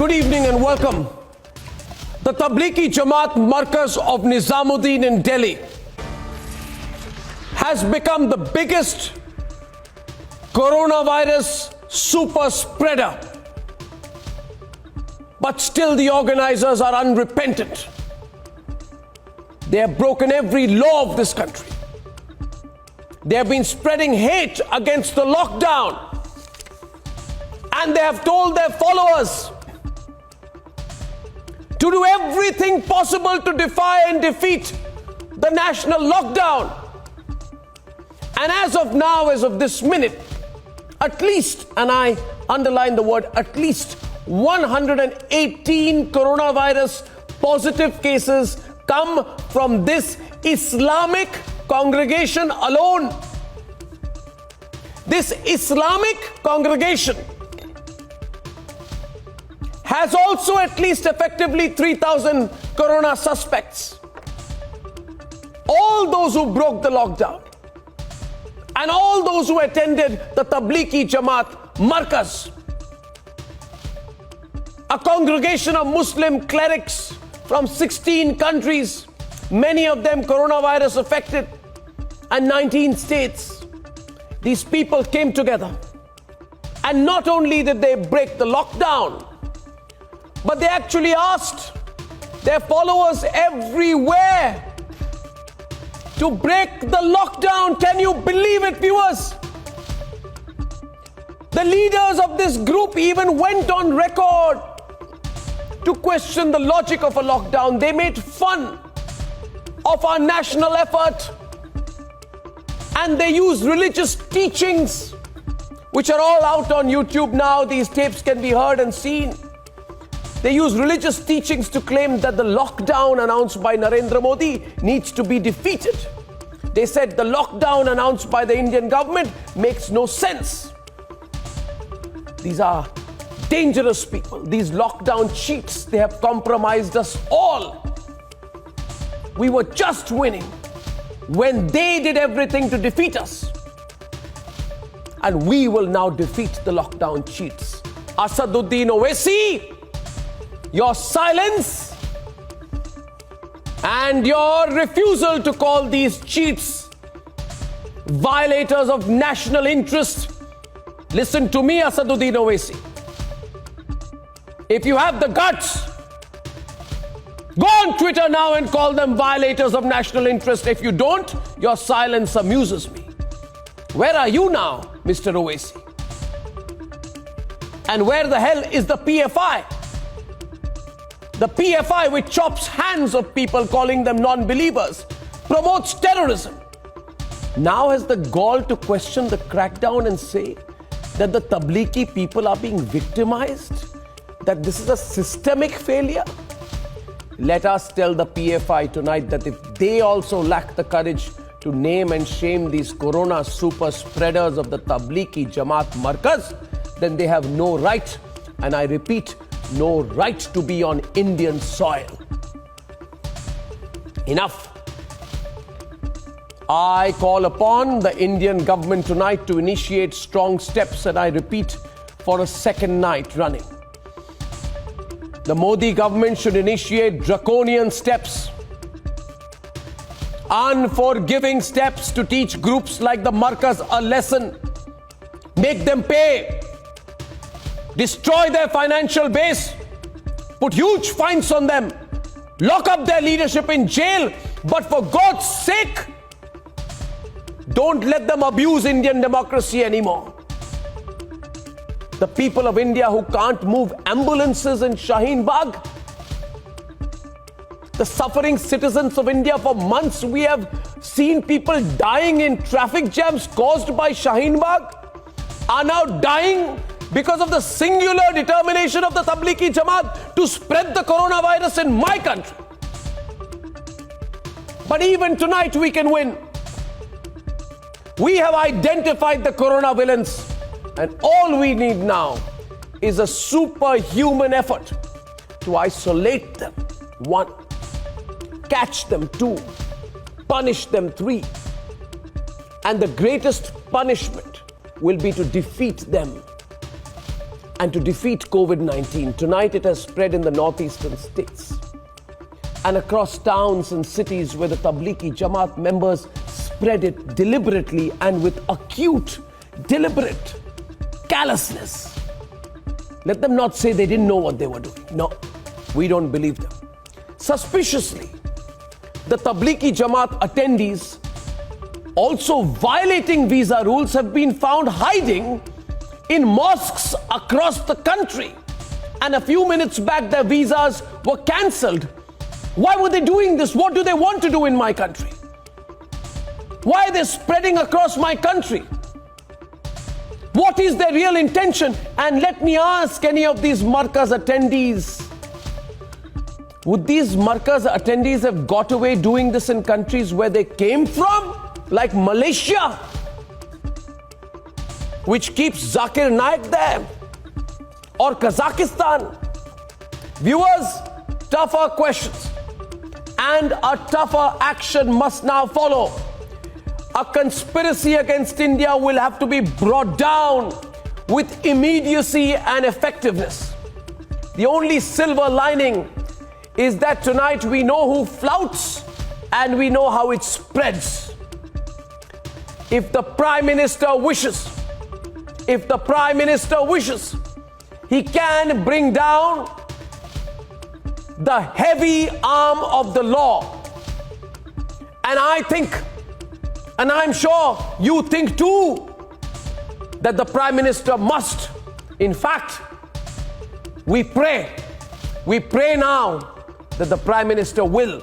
Good evening and welcome. The Tablighi Jamaat Markaz of Nizamuddin in Delhi has become the biggest coronavirus super spreader. But still the organizers are unrepentant. They have broken every law of this country. They have been spreading hate against the lockdown. And they have told their followers to do everything possible to defy and defeat the national lockdown. And as of now, as of this minute, at least, and I underline the word at least, 118 coronavirus positive cases come from this Islamic congregation alone. This Islamic congregation has also at least effectively 3,000 corona suspects. All those who broke the lockdown and all those who attended the Tablighi Jamaat Markaz, a congregation of Muslim clerics from 16 countries, many of them coronavirus affected, and 19 states. These people came together, and not only did they break the lockdown, but they actually asked their followers everywhere to break the lockdown. Can you believe it, viewers? The leaders of this group even went on record to question the logic of a lockdown. They made fun of our national effort, and they used religious teachings, which are all out on YouTube now. These tapes can be heard and seen. They use religious teachings to claim that the lockdown announced by Narendra Modi needs to be defeated. They said the lockdown announced by the Indian government makes no sense. These are dangerous people. These lockdown cheats, they have compromised us all. We were just winning when they did everything to defeat us. And we will now defeat the lockdown cheats. Asaduddin Owaisi, your silence and your refusal to call these cheats violators of national interest. Listen to me, Asaduddin Owaisi. If you have the guts, go on Twitter now and call them violators of national interest. If you don't, your silence amuses me. Where are you now, Mr. Owaisi? And where the hell is the PFI? The PFI, which chops hands of people, calling them non-believers, promotes terrorism, now has the gall to question the crackdown and say that the Tablighi people are being victimized, that this is a systemic failure. Let us tell the PFI tonight that if they also lack the courage to name and shame these corona super spreaders of the Tablighi Jamaat Markaz, then they have no right, and I repeat, no right to be on Indian soil. Enough. I call upon the Indian government tonight to initiate strong steps, and I repeat, for a second night running. The Modi government should initiate draconian steps, unforgiving steps to teach groups like the Markaz a lesson, make them pay, destroy their financial base, put huge fines on them, lock up their leadership in jail, but for God's sake, don't let them abuse Indian democracy anymore. The people of India who can't move ambulances in Shaheen Bagh, the suffering citizens of India, for months we have seen people dying in traffic jams caused by Shaheen Bagh, are now dying because of the singular determination of the Tablighi Jamaat to spread the coronavirus in my country. But even tonight we can win. We have identified the corona villains, and all we need now is a superhuman effort to isolate them. 1, catch them. 2, punish them. 3, and the greatest punishment will be to defeat them. and to defeat COVID-19. Tonight it has spread in the northeastern states and across towns and cities where the Tablighi Jamaat members spread it deliberately and with acute, deliberate callousness. Let them not say they didn't know what they were doing. No, we don't believe them. Suspiciously, the Tablighi Jamaat attendees, also violating visa rules, have been found hiding in mosques across the country. And a few minutes back, their visas were cancelled. Why were they doing this? What do they want to do in my country? Why are they spreading across my country? What is their real intention? And let me ask any of these Markaz attendees, would these Markaz attendees have got away doing this in countries where they came from? Like Malaysia, which keeps Zakir Naik there, or Kazakhstan? Viewers, tougher questions and a tougher action must now follow. A conspiracy against India will have to be brought down with immediacy and effectiveness. The only silver lining is that tonight we know who flouts and we know how it spreads. If the Prime Minister wishes, he can bring down the heavy arm of the law. And I think, and I'm sure you think too, that the Prime Minister must. In fact, we pray now that the Prime Minister will.